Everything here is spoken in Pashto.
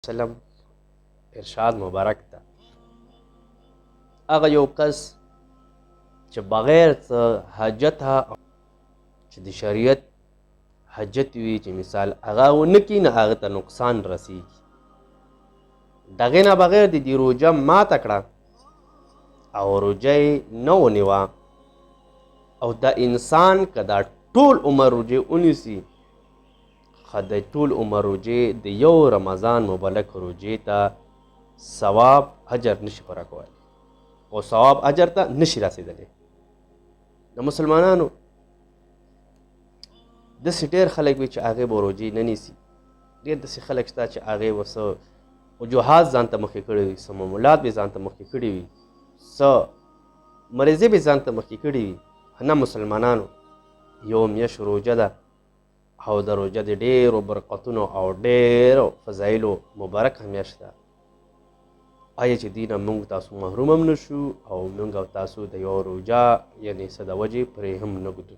وسلم ارشاد مبارک ده هغه یو کس چې بغیر څه حاجته چې د شریعت حاجت وي چې مثال هغه ونه کړي نه هغه ته نقصان رسیږي دغې نه بغیر د دې روژه ماته کړه او روژه یې نه ونیوه او دا انسان که دا ټول عمر روژې ونیسي خو د ټول عمر روژې د یو رمضان مبارک روژې ته ثواب اجر نشي پوره کولی او ثواب اجر ته نشي رسېدلی د مسلمانانو داسې ډېر خلک وي چې هغې به روژې نه نیسي ډېر داسې خلک شته چې هغې به څه وجوهات ځان ته مخکې کړي وي څه معمولات به ځان ته مخکې کړي وي څه مریضۍ به ځان ته مخکې کړي وي نه مسلمانانو یو میاشت روژه ده او د روژه د ډېرو برکتونو او ډېرو فضایلو مبارکه میاشت ده آیا چې دې نه موږ تاسو محروم هم نه شو او موږ او تاسو د یو روژه یعنې څه د وجې پرې هم نه ږدو